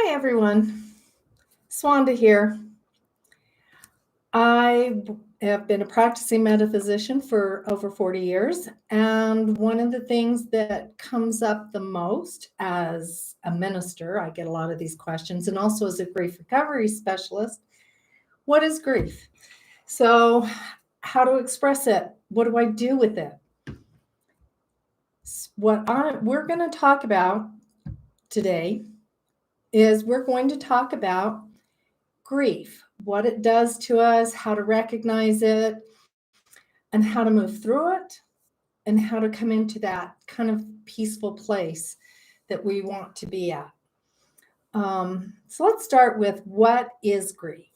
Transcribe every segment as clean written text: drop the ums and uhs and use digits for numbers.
Hi, everyone. Swanda here. I have been a practicing metaphysician for over 40 years. And one of the things that comes up the most as a minister, I get a lot of these questions, and also as a grief recovery specialist, what is grief? So, how to express it? What do I do with it? We're going to talk about today is we're going to talk about grief, what it does to us, how to recognize it, and how to move through it, and how to come into that kind of peaceful place that we want to be at. So let's start with what is grief.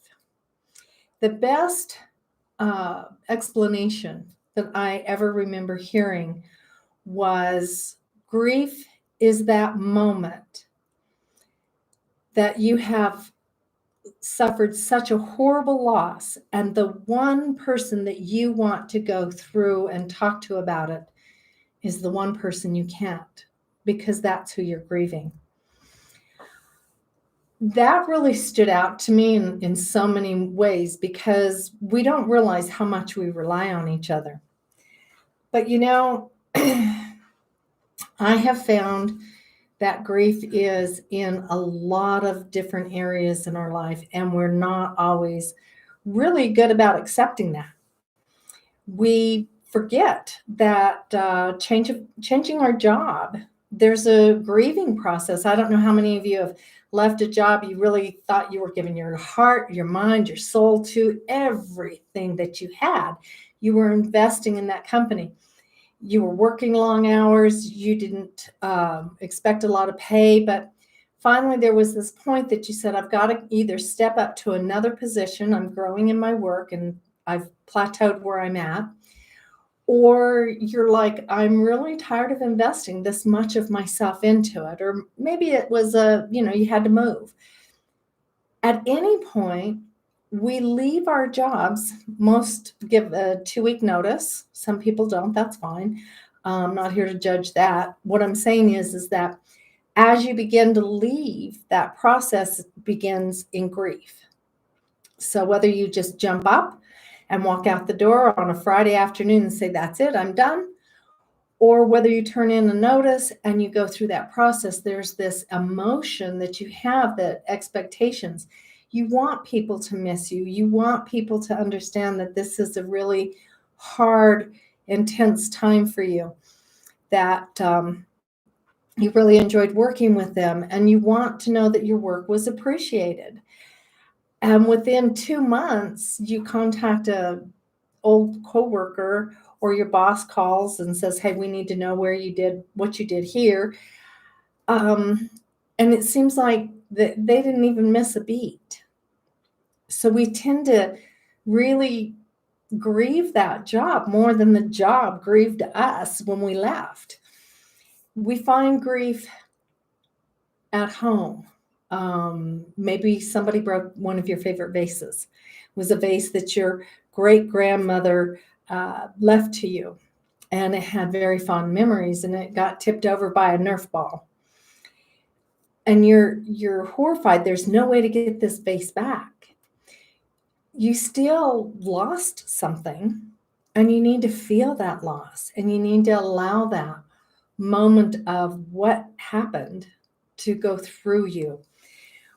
The best explanation that I ever remember hearing was grief is that moment that you have suffered such a horrible loss, and the one person that you want to go through and talk to about it is the one person you can't, because that's who you're grieving. That really stood out to me in so many ways, because we don't realize how much we rely on each other. But I have found that grief is in a lot of different areas in our life, and we're not always really good about accepting that. We forget that changing our job, there's a grieving process. I don't know how many of you have left a job you really thought you were giving your heart, your mind, your soul to, everything that you had. You were investing in that company. You were working long hours. You didn't expect a lot of pay, but finally there was this point that you said, I've got to either step up to another position. I'm growing in my work and I've plateaued where I'm at. Or you're like, I'm really tired of investing this much of myself into it. Or maybe it was you had to move. At any point, we leave our jobs. Most give a 2-week notice. Some people don't. That's fine. I'm not here to judge that. What I'm saying is that as you begin to leave, that process begins in grief. So whether you just jump up and walk out the door on a Friday afternoon and say, that's it, I'm done, or whether you turn in a notice and you go through that process, there's this emotion that you have, that expectations. You want people to miss you. You want people to understand that this is a really hard, intense time for you, that you really enjoyed working with them, and you want to know that your work was appreciated. And within 2 months, you contact a old coworker, or your boss calls and says, hey, we need to know what you did here. And it seems like they didn't even miss a beat. So we tend to really grieve that job more than the job grieved us when we left. We find grief at home. Maybe somebody broke one of your favorite vases. It was a vase that your great grandmother left to you, and it had very fond memories, and it got tipped over by a Nerf ball. And you're horrified. There's no way to get this vase back. You still lost something, and you need to feel that loss, and you need to allow that moment of what happened to go through you.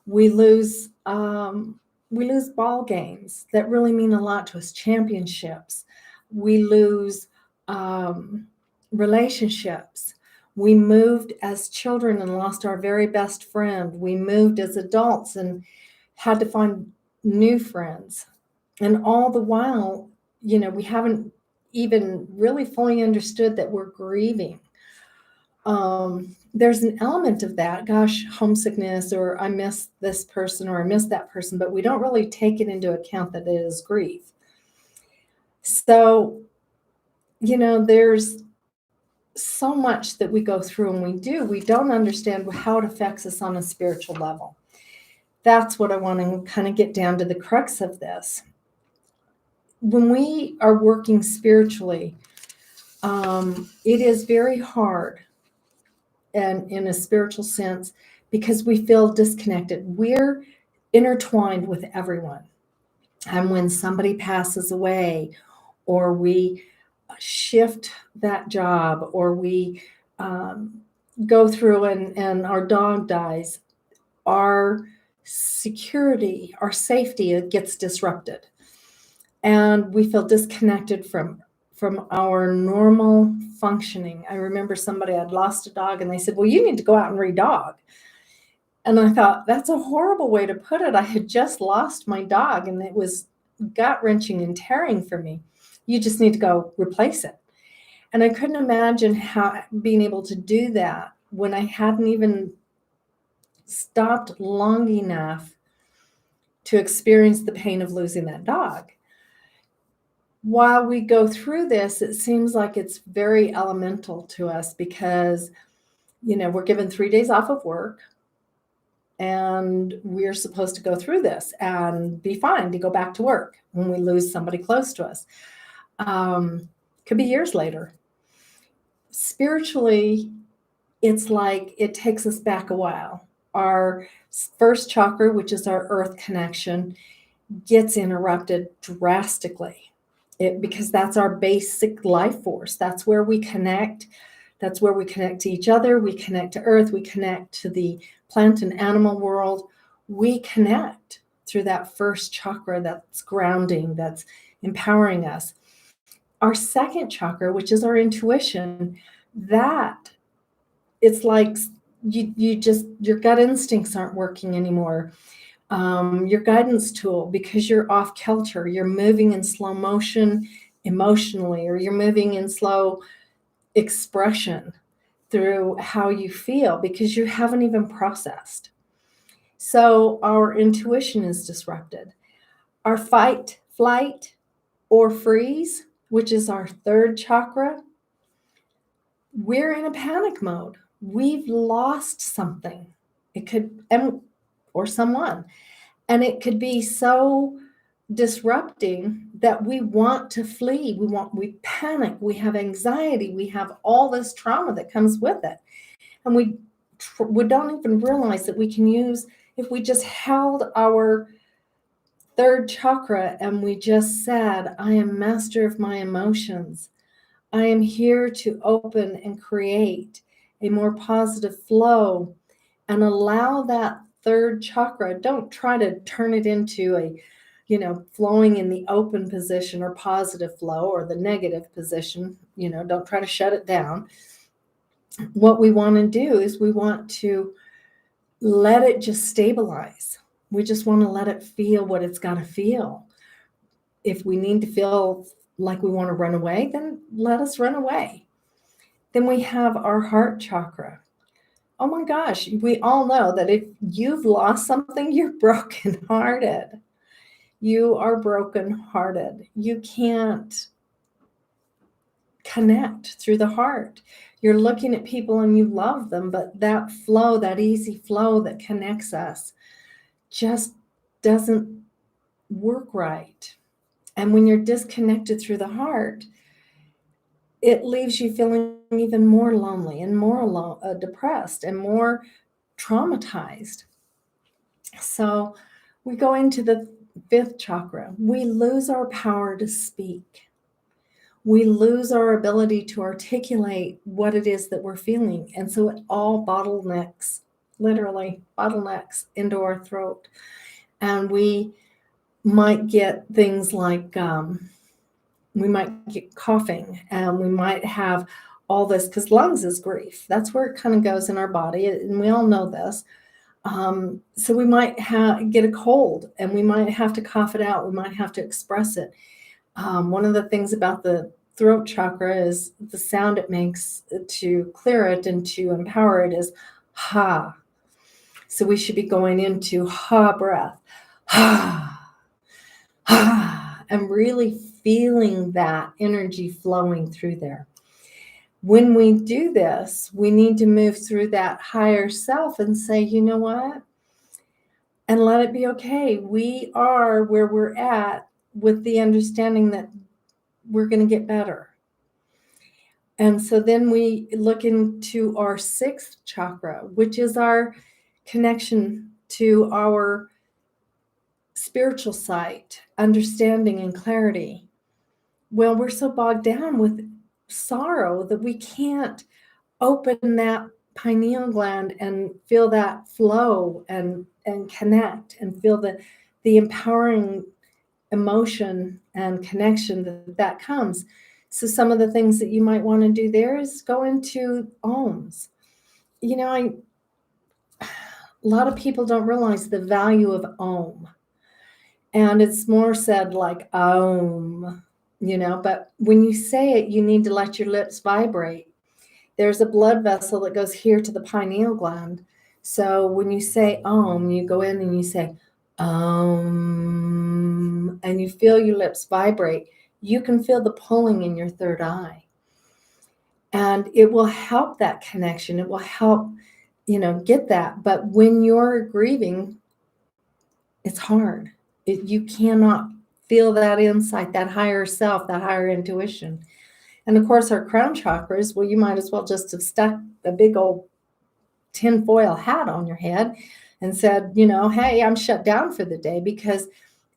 We lose ball games that really mean a lot to us, championships. We lose relationships. We moved as children and lost our very best friend. We moved as adults and had to find new friends. And all the while, we haven't even really fully understood that we're grieving. There's an element of that, gosh, homesickness, or I miss this person, or I miss that person, but we don't really take it into account that it is grief. So, there's so much that we go through, and we don't understand how it affects us on a spiritual level. That's what I want to kind of get down to the crux of this. When we are working spiritually, it is very hard and in a spiritual sense because we feel disconnected. We're intertwined with everyone. And when somebody passes away, or we shift that job, or we go through and our dog dies, our security, our safety, it gets disrupted. And we feel disconnected from our normal functioning. I remember somebody had lost a dog and they said, well, you need to go out and re-dog. And I thought, that's a horrible way to put it. I had just lost my dog and it was gut-wrenching and tearing for me. You just need to go replace it. And I couldn't imagine how being able to do that when I hadn't even stopped long enough to experience the pain of losing that dog. While we go through this, it seems like it's very elemental to us because, we're given 3 days off of work and we're supposed to go through this and be fine to go back to work when we lose somebody close to us. Could be years later. Spiritually, it's like it takes us back a while. Our first chakra, which is our earth connection, gets interrupted drastically because that's our basic life force. That's where we connect. That's where we connect to each other. We connect to earth. We connect to the plant and animal world. We connect through that first chakra that's grounding, that's empowering us. Our second chakra, which is our intuition, that it's like your gut instincts aren't working anymore. Your guidance tool, because you're off kilter, you're moving in slow motion emotionally, or you're moving in slow expression through how you feel because you haven't even processed. So our intuition is disrupted. Our fight, flight, or freeze, which is our third chakra, we're in a panic mode. We've lost something. It could, or someone, and it could be so disrupting that we want to flee. We panic. We have anxiety. We have all this trauma that comes with it, and we don't even realize that we can use, if we just held our third chakra and we just said, I am master of my emotions. I am here to open and create a more positive flow and allow that third chakra. Don't try to turn it into a, flowing in the open position or positive flow, or the negative position. Don't try to shut it down. What we want to do is we want to let it just stabilize. We just want to let it feel what it's got to feel. If we need to feel like we want to run away, then let us run away. Then we have our heart chakra. Oh my gosh, we all know that if you've lost something, you're brokenhearted. You are brokenhearted. You can't connect through the heart. You're looking at people and you love them, but that flow, that easy flow that connects us, just doesn't work right. And when you're disconnected through the heart, it leaves you feeling even more lonely and more alone, depressed and more traumatized. So we go into the fifth chakra. We lose our power to speak. We lose our ability to articulate what it is that we're feeling. And so it all bottlenecks, literally bottlenecks into our throat. And we might get things like, we might get coughing, and we might have all this, because lungs is grief. That's where it kind of goes in our body. And we all know this. So we might get a cold, and we might have to cough it out. We might have to express it. One of the things about the throat chakra is the sound it makes to clear it and to empower it is ha. So we should be going into ha breath, ha, ha, and really feeling that energy flowing through there. When we do this, we need to move through that higher self and say, you know what? And let it be okay. We are where we're at with the understanding that we're going to get better. And so then we look into our sixth chakra, which is our connection to our spiritual sight, understanding and clarity. Well, we're so bogged down with sorrow that we can't open that pineal gland and feel that flow and connect and feel the empowering emotion and connection that comes. So some of the things that you might want to do there is go into ohms. You know, a lot of people don't realize the value of ohm. And it's more said like om, but when you say it, you need to let your lips vibrate. There's a blood vessel that goes here to the pineal gland. So when you say om, you go in and you say and you feel your lips vibrate. You can feel the pulling in your third eye. And it will help that connection. It will help, get that. But when you're grieving, it's hard. You cannot feel that insight, that higher self, that higher intuition. And of course, our crown chakras, well, you might as well just have stuck a big old tinfoil hat on your head and said, hey, I'm shut down for the day, because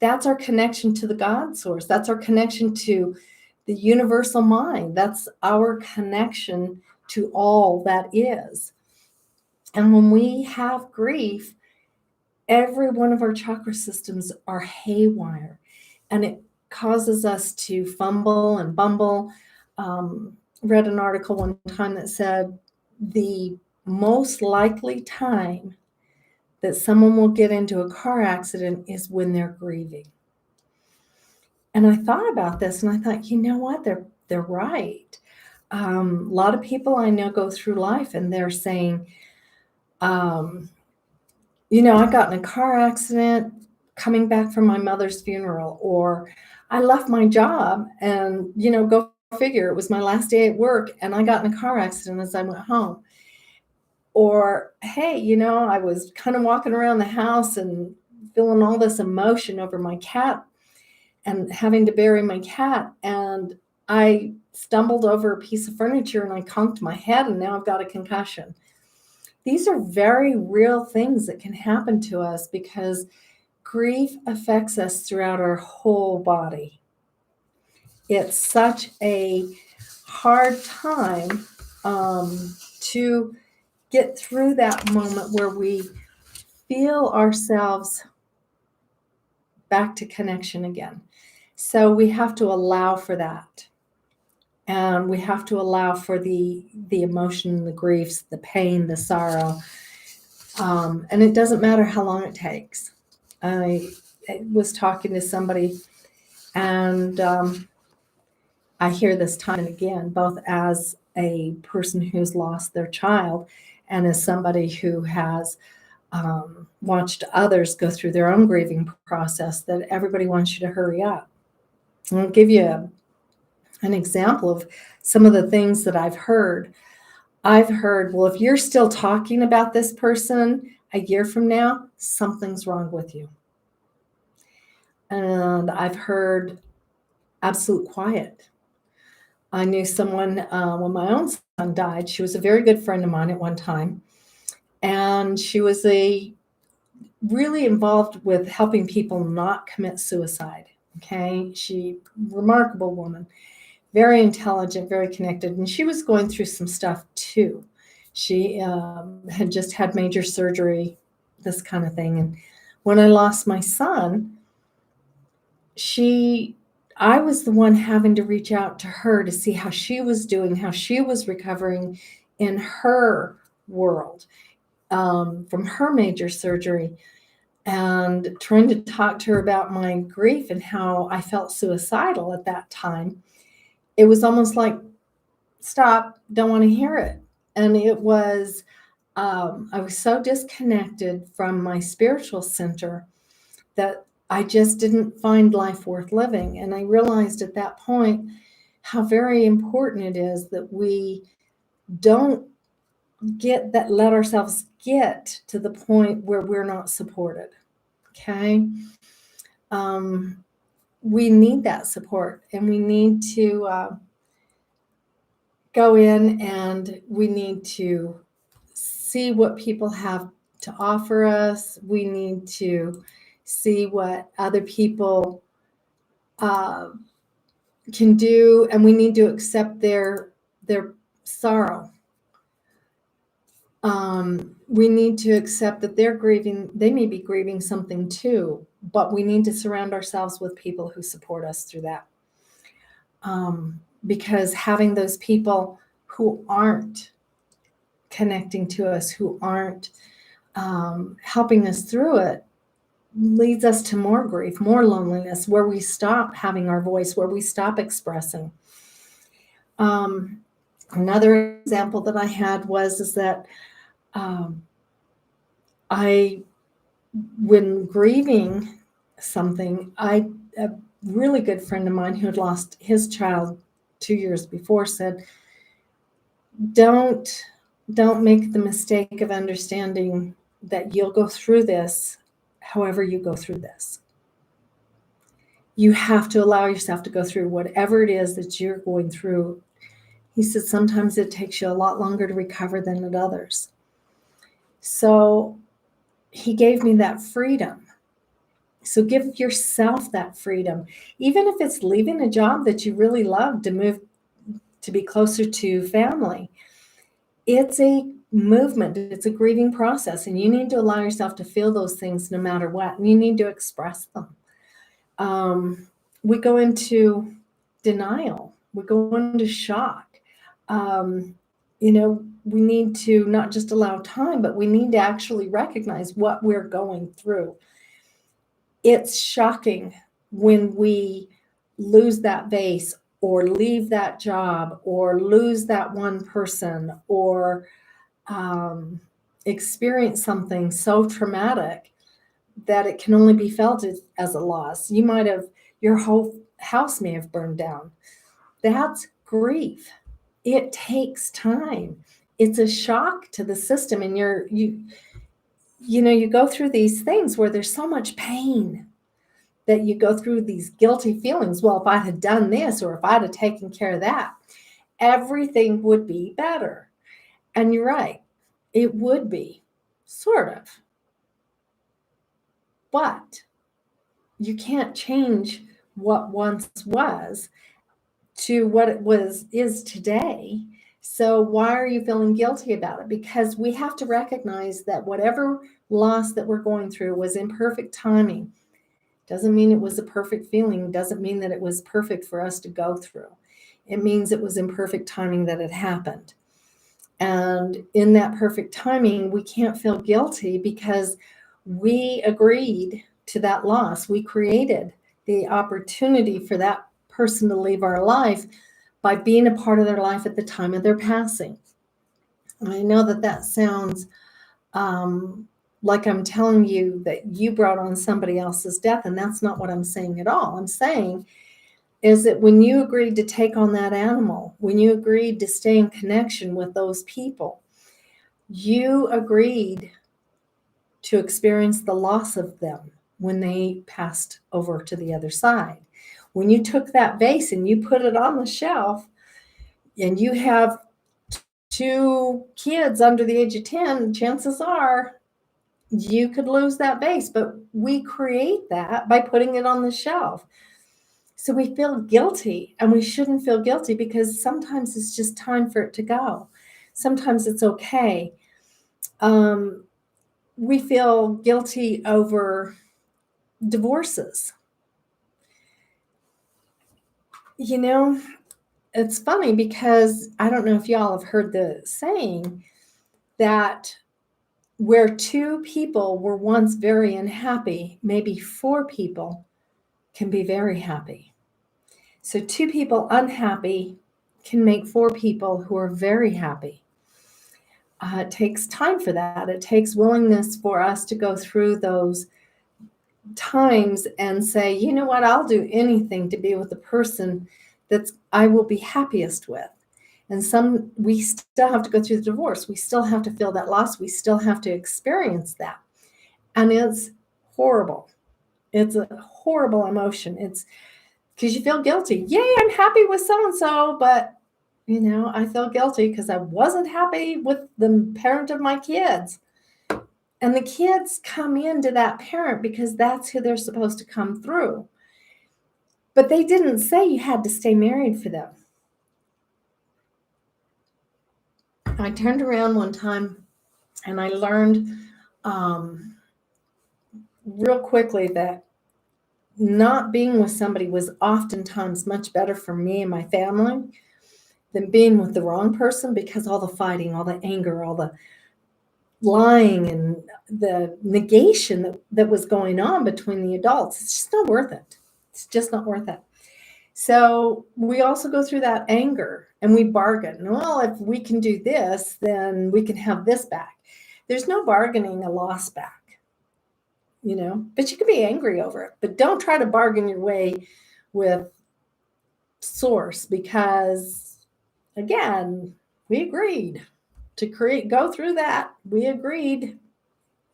that's our connection to the God source. That's our connection to the universal mind. That's our connection to all that is. And when we have grief, every one of our chakra systems are haywire, and it causes us to fumble and bumble. Read an article one time that said the most likely time that someone will get into a car accident is when they're grieving. And I thought about this and I thought, you know what? They're right. A lot of people I know go through life and they're saying, I got in a car accident coming back from my mother's funeral, or I left my job and, go figure, it was my last day at work and I got in a car accident as I went home. Or, hey, I was kind of walking around the house and feeling all this emotion over my cat and having to bury my cat. And I stumbled over a piece of furniture and I conked my head and now I've got a concussion. These are very real things that can happen to us because grief affects us throughout our whole body. It's such a hard time to get through that moment where we feel ourselves back to connection again. So we have to allow for that. And we have to allow for the emotion, the griefs, the pain, the sorrow. And it doesn't matter how long it takes. I was talking to somebody, and I hear this time and again, both as a person who's lost their child and as somebody who has watched others go through their own grieving process, that everybody wants you to hurry up. I'll give you an example of some of the things that I've heard. I've heard, well, if you're still talking about this person a year from now, something's wrong with you. And I've heard absolute quiet. I knew someone when my own son died. She was a very good friend of mine at one time. And she was really involved with helping people not commit suicide. Okay. Remarkable woman, very intelligent, very connected. And she was going through some stuff too. She had just had major surgery, this kind of thing. And when I lost my son, I was the one having to reach out to her to see how she was doing, how she was recovering in her world from her major surgery, and trying to talk to her about my grief and how I felt suicidal at that time. It was almost like, stop, don't want to hear it. And it was, I was so disconnected from my spiritual center that I just didn't find life worth living. And I realized at that point how very important it is that we don't let ourselves get to the point where we're not supported. Okay. We need that support, and we need to go in and we need to see what people have to offer us. We need to see what other people can do, and we need to accept their sorrow. We need to accept that they're grieving. They may be grieving something too, but we need to surround ourselves with people who support us through that. Because having those people who aren't connecting to us, who aren't helping us through it, leads us to more grief, more loneliness, where we stop having our voice, where we stop expressing. Another example that I had is that when grieving something, a really good friend of mine who had lost his child 2 years before said, don't make the mistake of understanding that you'll go through this however you go through this. You have to allow yourself to go through whatever it is that you're going through. He said sometimes it takes you a lot longer to recover than at others. So he gave me that freedom. So give yourself that freedom, even if it's leaving a job that you really love to move to be closer to family. It's a movement. It's a grieving process, and you need to allow yourself to feel those things no matter what, and you need to express them. We go into denial. We go into shock. We need to not just allow time, but we need to actually recognize what we're going through. It's shocking when we lose that vase or leave that job or lose that one person or experience something so traumatic that it can only be felt as a loss. Your whole house may have burned down. That's grief. It takes time. It's a shock to the system, and you go through these things where there's so much pain that you go through these guilty feelings. Well, if I had done this or if I'd have taken care of that, everything would be better. And you're right, it would be, sort of. But you can't change what once was to what it is today. So why are you feeling guilty about it? Because we have to recognize that whatever loss that we're going through was imperfect timing. Doesn't mean it was a perfect feeling. Doesn't mean that it was perfect for us to go through. It means it was imperfect timing that it happened. And in that perfect timing, we can't feel guilty because we agreed to that loss. We created the opportunity for that person to leave our life by being a part of their life at the time of their passing. I know that sounds like I'm telling you that you brought on somebody else's death, and that's not what I'm saying at all. I'm saying is that when you agreed to take on that animal, when you agreed to stay in connection with those people, you agreed to experience the loss of them when they passed over to the other side. When you took that vase and you put it on the shelf, and you have 2 kids under the age of 10, chances are you could lose that vase, but we create that by putting it on the shelf. So we feel guilty, and we shouldn't feel guilty because sometimes it's just time for it to go. Sometimes it's okay. We feel guilty over divorces. It's funny because I don't know if y'all have heard the saying that where 2 people were once very unhappy, maybe 4 people can be very happy. So 2 people unhappy can make 4 people who are very happy. It takes time for that. It takes willingness for us to go through those times and say, you know what, I'll do anything to be with the person that I will be happiest with. And we still have to go through the divorce. We still have to feel that loss. We still have to experience that. And it's horrible. It's a horrible emotion. It's because you feel guilty. Yay, I'm happy with so-and-so, but I feel guilty because I wasn't happy with the parent of my kids. And the kids come into that parent because that's who they're supposed to come through. But they didn't say you had to stay married for them. I turned around one time and I learned real quickly that not being with somebody was oftentimes much better for me and my family than being with the wrong person, because all the fighting, all the anger, all the lying, and the negation that was going on between the adults, it's just not worth it. It's just not worth it. So we also go through that anger and we bargain. Well, if we can do this, then we can have this back. There's no bargaining a loss back, but you can be angry over it. But don't try to bargain your way with source, because again, we agreed to go through that. We agreed.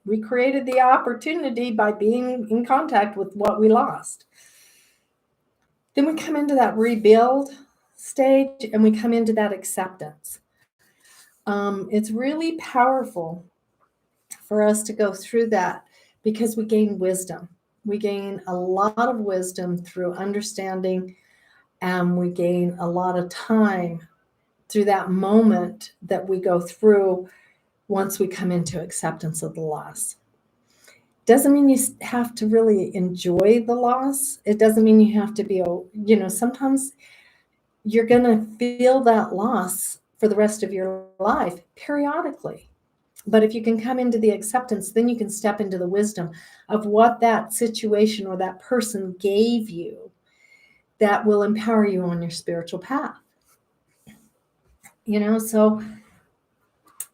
We created the opportunity by being in contact with what we lost. Then we come into that rebuild stage and we come into that acceptance. It's really powerful for us to go through that because we gain wisdom. We gain a lot of wisdom through understanding, and we gain a lot of time through that moment that we go through once we come into acceptance of the loss. Doesn't mean you have to really enjoy the loss. It doesn't mean you have to be, sometimes you're going to feel that loss for the rest of your life periodically. But if you can come into the acceptance, then you can step into the wisdom of what that situation or that person gave you that will empower you on your spiritual path. So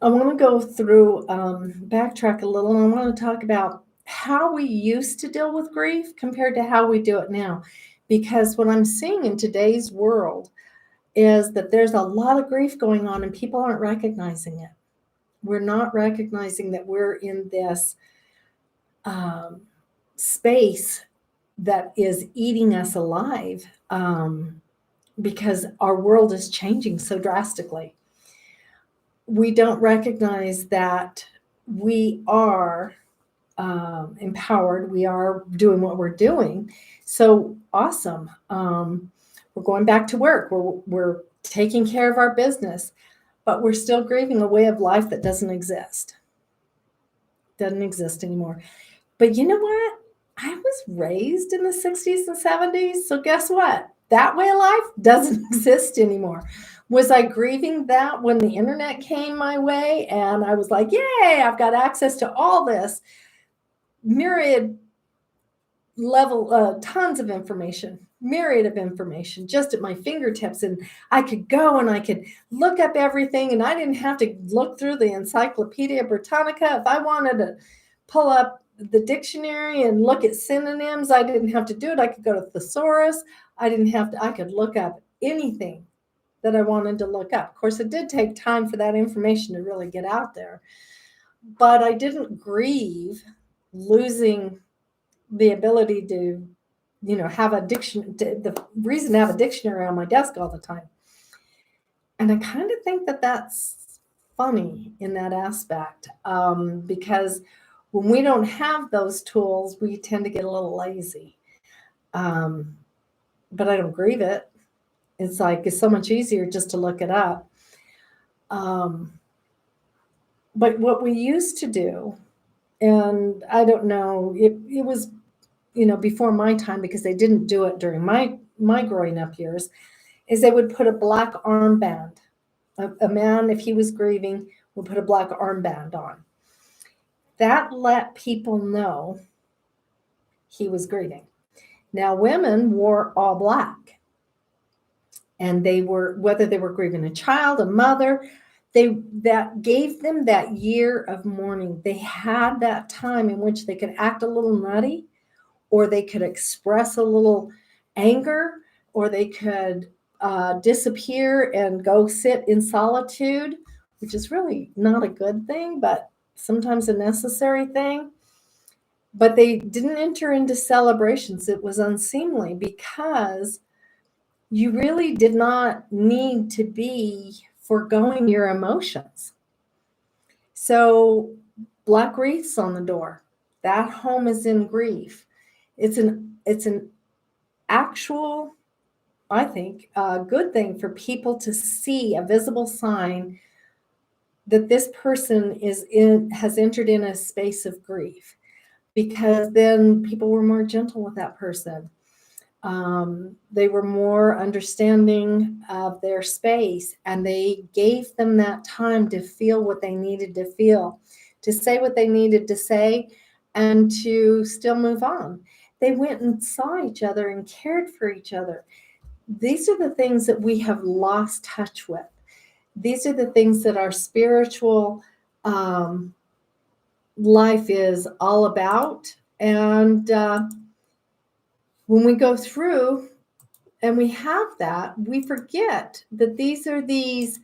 I want to go through, backtrack a little, and I want to talk about how we used to deal with grief compared to how we do it now. Because what I'm seeing in today's world is that there's a lot of grief going on and people aren't recognizing it. We're not recognizing that we're in this space that is eating us alive, because our world is changing so drastically. We don't recognize that we are empowered. We are doing what we're doing. So awesome. We're going back to work. We're taking care of our business, but we're still grieving a way of life that doesn't exist. Doesn't exist anymore. But you know what? I was raised in the 60s and 70s. So guess what? That way of life doesn't exist anymore. Was I grieving that when the internet came my way and I was like, yay, I've got access to all this myriad level, tons of information, myriad of information just at my fingertips. And I could go and I could look up everything, and I didn't have to look through the Encyclopedia Britannica. If I wanted to pull up the dictionary and look at synonyms, I didn't have to do it. I could go to thesaurus. I could look up anything that I wanted to look up. Of course, it did take time for that information to really get out there, but I didn't grieve losing the ability to, have a dictionary, the reason to have a dictionary on my desk all the time. And I kind of think that that's funny in that aspect, because when we don't have those tools, we tend to get a little lazy. But I don't grieve it. It's so much easier just to look it up. But what we used to do, and I don't know, it was, before my time, because they didn't do it during my growing up years, is they would put a black armband. A man, if he was grieving, would put a black armband on. That let people know he was grieving. Now, women wore all black, and whether they were grieving a child, a mother, that gave them that year of mourning. They had that time in which they could act a little nutty, or they could express a little anger, or they could disappear and go sit in solitude, which is really not a good thing, but sometimes a necessary thing. But they didn't enter into celebrations. It was unseemly, because you really did not need to be foregoing your emotions. So, black wreaths on the door. That home is in grief. It's an actual, I think, a good thing for people to see a visible sign that this person has entered in a space of grief, because then people were more gentle with that person. They were more understanding of their space, and they gave them that time to feel what they needed to feel, to say what they needed to say, and to still move on. They went and saw each other and cared for each other. These are the things that we have lost touch with. These are the things that our spiritual life is all about. And when we go through and we have that, we forget that these are these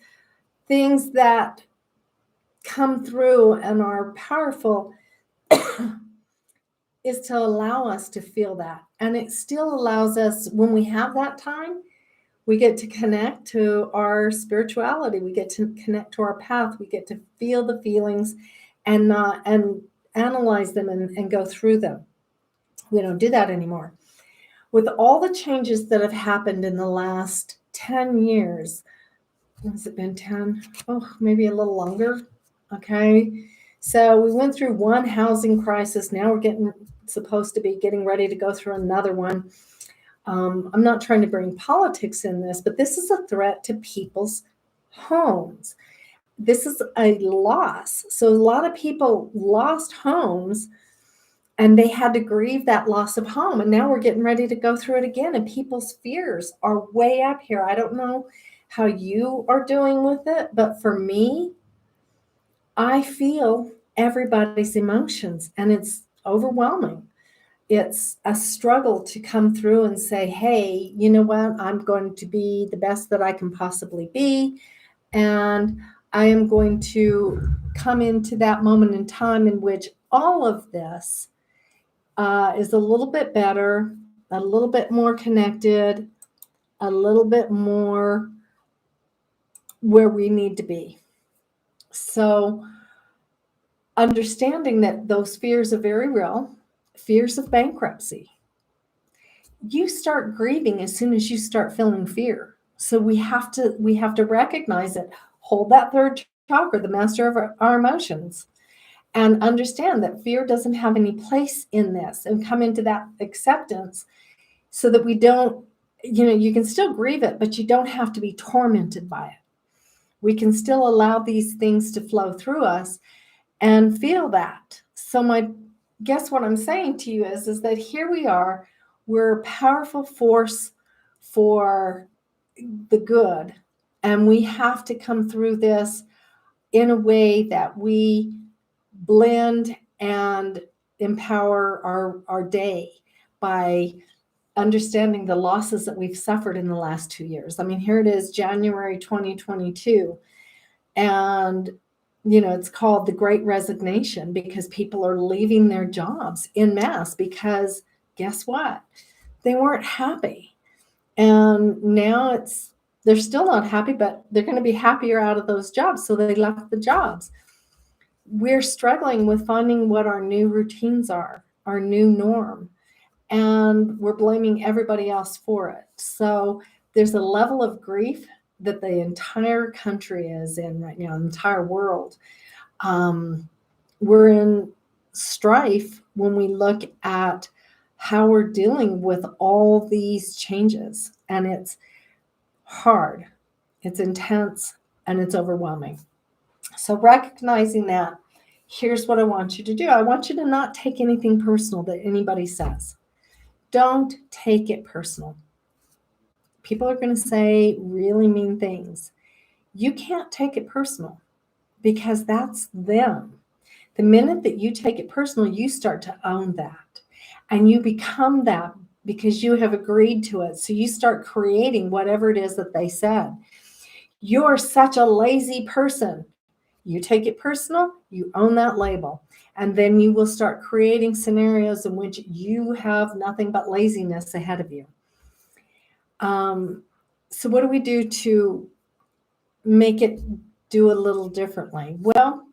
things that come through and are powerful, is to allow us to feel that. And it still allows us, when we have that time, we get to connect to our spirituality. We get to connect to our path. We get to feel the feelings and analyze them and go through them. We don't do that anymore. With all the changes that have happened in the last 10 years, has it been 10? Oh, maybe a little longer. Okay. So we went through one housing crisis. Now we're supposed to be getting ready to go through another one. I'm not trying to bring politics in this, but this is a threat to people's homes. This is a loss. So a lot of people lost homes, and they had to grieve that loss of home. And now we're getting ready to go through it again. And people's fears are way up here. I don't know how you are doing with it, but for me, I feel everybody's emotions, and it's overwhelming. It's a struggle to come through and say, hey, you know what? I'm going to be the best that I can possibly be. And I am going to come into that moment in time in which all of this is a little bit better, a little bit more connected, a little bit more where we need to be. So, understanding that those fears are very real, fears of bankruptcy. You start grieving as soon as you start feeling fear. So we have to recognize it, hold that third chakra, the master of our emotions, and understand that fear doesn't have any place in this, and come into that acceptance so that we don't, you can still grieve it, but you don't have to be tormented by it. We can still allow these things to flow through us and feel that. So guess what I'm saying to you is that here we are, we're a powerful force for the good, and we have to come through this in a way that we blend and empower our day by understanding the losses that we've suffered in the last 2 years. I mean, here it is, January 2022, and it's called the Great Resignation, because people are leaving their jobs en masse because guess what? They weren't happy. And now they're still not happy, but they're going to be happier out of those jobs. So they left the jobs. We're struggling with finding what our new routines are, our new norm, and we're blaming everybody else for it. So there's a level of grief that the entire country is in right now, the entire world. We're in strife when we look at how we're dealing with all these changes, and it's hard, it's intense, and it's overwhelming. So recognizing that, here's what I want you to do. I want you to not take anything personal that anybody says. Don't take it personal. People are going to say really mean things. You can't take it personal, because that's them. The minute that you take it personal, you start to own that, and you become that because you have agreed to it. So you start creating whatever it is that they said. You're such a lazy person. You take it personal, you own that label, and then you will start creating scenarios in which you have nothing but laziness ahead of you. So what do we do to make it do a little differently? Well,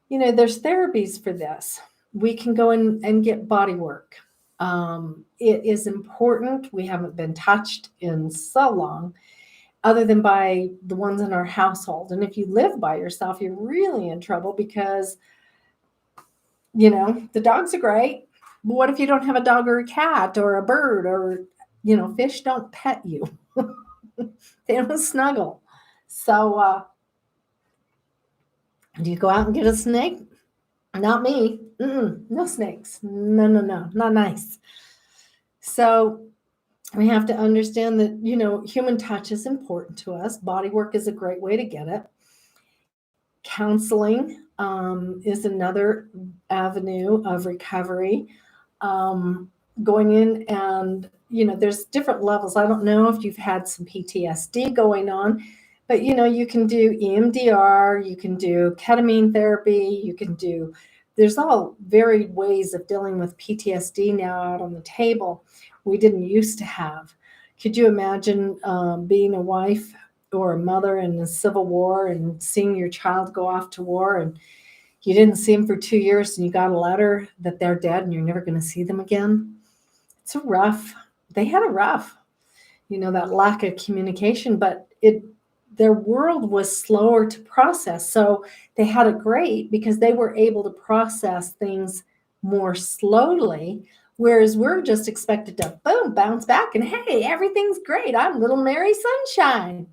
there's therapies for this. We can go in and get body work. It is important. We haven't been touched in so long, other than by the ones in our household. And if you live by yourself, you're really in trouble because, the dogs are great. But what if you don't have a dog or a cat or a bird or, fish don't pet you? They don't snuggle. So, do you go out and get a snake? Not me. No snakes. No, not nice. So we have to understand that, human touch is important to us. Body work is a great way to get it. Counseling is another avenue of recovery. Going in and, there's different levels. I don't know if you've had some PTSD going on, but, you can do EMDR, you can do ketamine therapy, there's all varied ways of dealing with PTSD now out on the table we didn't used to have. Could you imagine being a wife or a mother in the Civil War and seeing your child go off to war and you didn't see them for 2 years and you got a letter that they're dead and you're never going to see them again? It's rough. They had it rough, that lack of communication, but their world was slower to process. So they had it great because they were able to process things more slowly, whereas we're just expected to boom, bounce back and hey, everything's great. I'm little Mary Sunshine.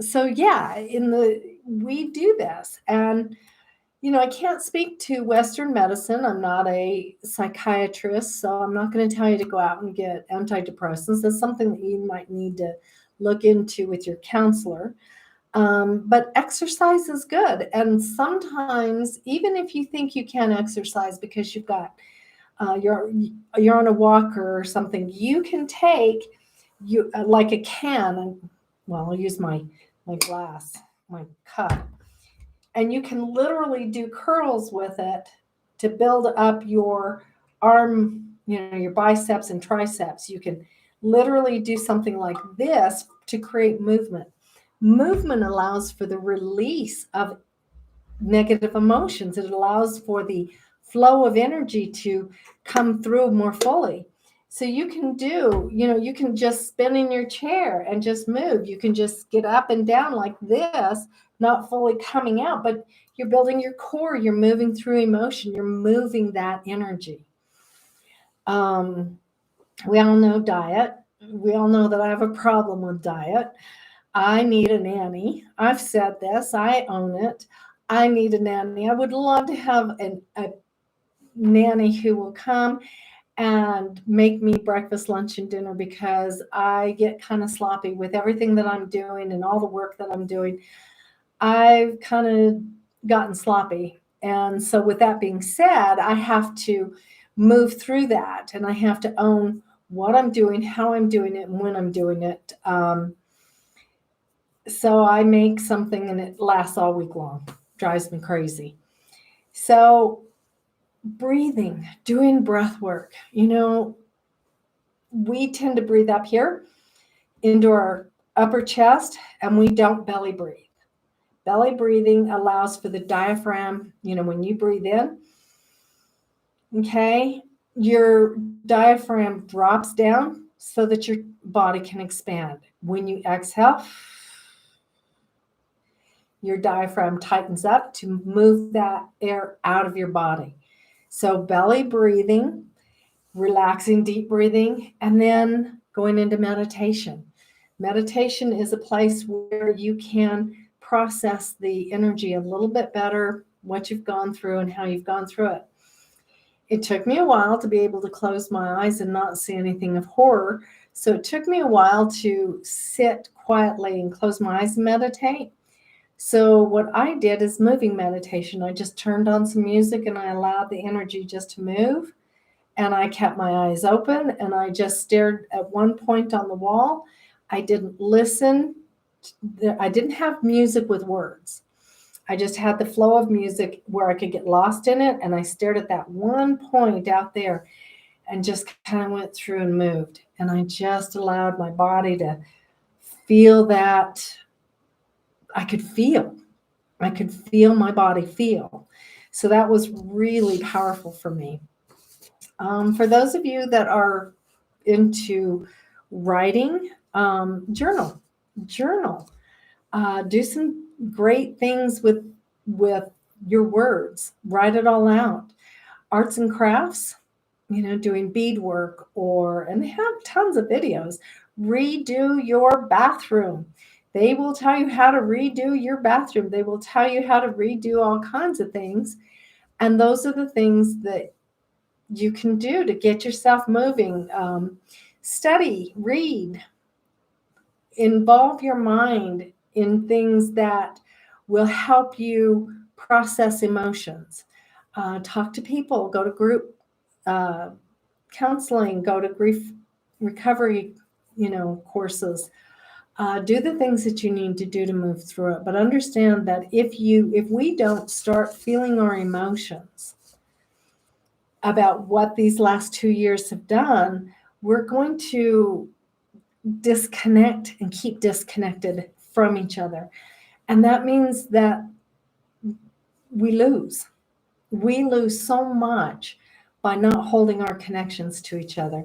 So yeah, we do this. And, I can't speak to Western medicine. I'm not a psychiatrist, so I'm not going to tell you to go out and get antidepressants. That's something that you might need to look into with your counselor. But exercise is good. And sometimes, even if you think you can exercise because you've got, you're on a walker or something, you can take like a can, I'll use my glass, my cup, and you can literally do curls with it to build up your arm, your biceps and triceps. You can literally do something like this to create movement. Movement allows for the release of negative emotions. It allows for the flow of energy to come through more fully. So you can you can just spin in your chair and just move. You can just get up and down like this, not fully coming out, but you're building your core. You're moving through emotion. You're moving that energy. We all know diet. We all know that I have a problem with diet. I need a nanny. I've said this. I own it. I need a nanny. I would love to have a nanny who will come and make me breakfast, lunch, and dinner because I get kind of sloppy with everything that I'm doing and all the work that I'm doing. I've kind of gotten sloppy. And so with that being said, I have to move through that and I have to own what I'm doing, how I'm doing it, and when I'm doing it. So I make something and it lasts all week long. Drives me crazy. So breathing, doing breath work. We tend to breathe up here into our upper chest and we don't belly breathe. Belly breathing allows for the diaphragm, when you breathe in, okay, your diaphragm drops down so that your body can expand. When you exhale, your diaphragm tightens up to move that air out of your body. So belly breathing, relaxing, deep breathing, and then going into meditation. Meditation is a place where you can process the energy a little bit better, what you've gone through and how you've gone through it. It took me a while to be able to close my eyes and not see anything of horror. So it took me a while to sit quietly and close my eyes and meditate. So what I did is moving meditation. I just turned on some music and I allowed the energy just to move. And I kept my eyes open and I just stared at one point on the wall. I didn't listen. I didn't have music with words. I just had the flow of music where I could get lost in it. And I stared at that one point out there. and just kind of went through and moved. And I just allowed my body to feel that. I could feel my body feel. So that was really powerful for me. For those of you that are into writing, journal. Do some great things with your words. Write it all out. Arts and crafts, doing beadwork, and they have tons of videos. Redo your bathroom. They will tell you how to redo your bathroom. They will tell you how to redo all kinds of things. And those are the things that you can do to get yourself moving. Study, read, involve your mind in things that will help you process emotions. Talk to people, go to group counseling, go to grief recovery, courses. Do the things that you need to do to move through it. But understand that if we don't start feeling our emotions about what these last 2 years have done, we're going to disconnect and keep disconnected from each other. And that means that we lose. We lose so much by not holding our connections to each other.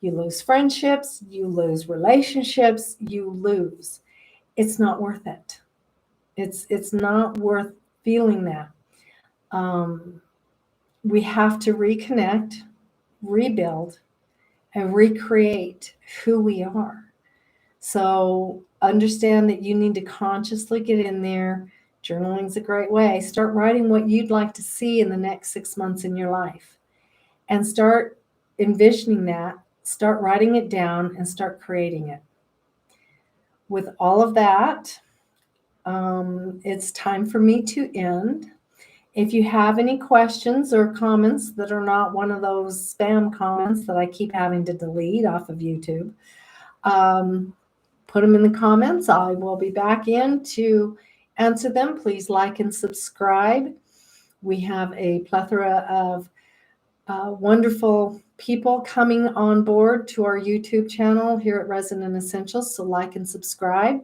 You lose friendships, you lose relationships, you lose. It's not worth it. It's not worth feeling that. We have to reconnect, rebuild, and recreate who we are. So understand that you need to consciously get in there. Journaling's a great way. Start writing what you'd like to see in the next 6 months in your life. And start envisioning that. Start writing it down and start creating it. With all of that, it's time for me to end. If you have any questions or comments that are not one of those spam comments that I keep having to delete off of YouTube, put them in the comments. I will be back in to answer them. Please like and subscribe. We have a plethora of wonderful people coming on board to our YouTube channel here at Resonant Essentials. So like and subscribe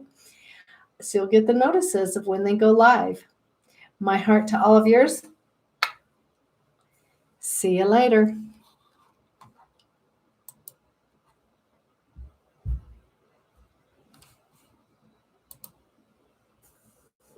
so you'll get the notices of when they go live. My heart to all of yours. See you later.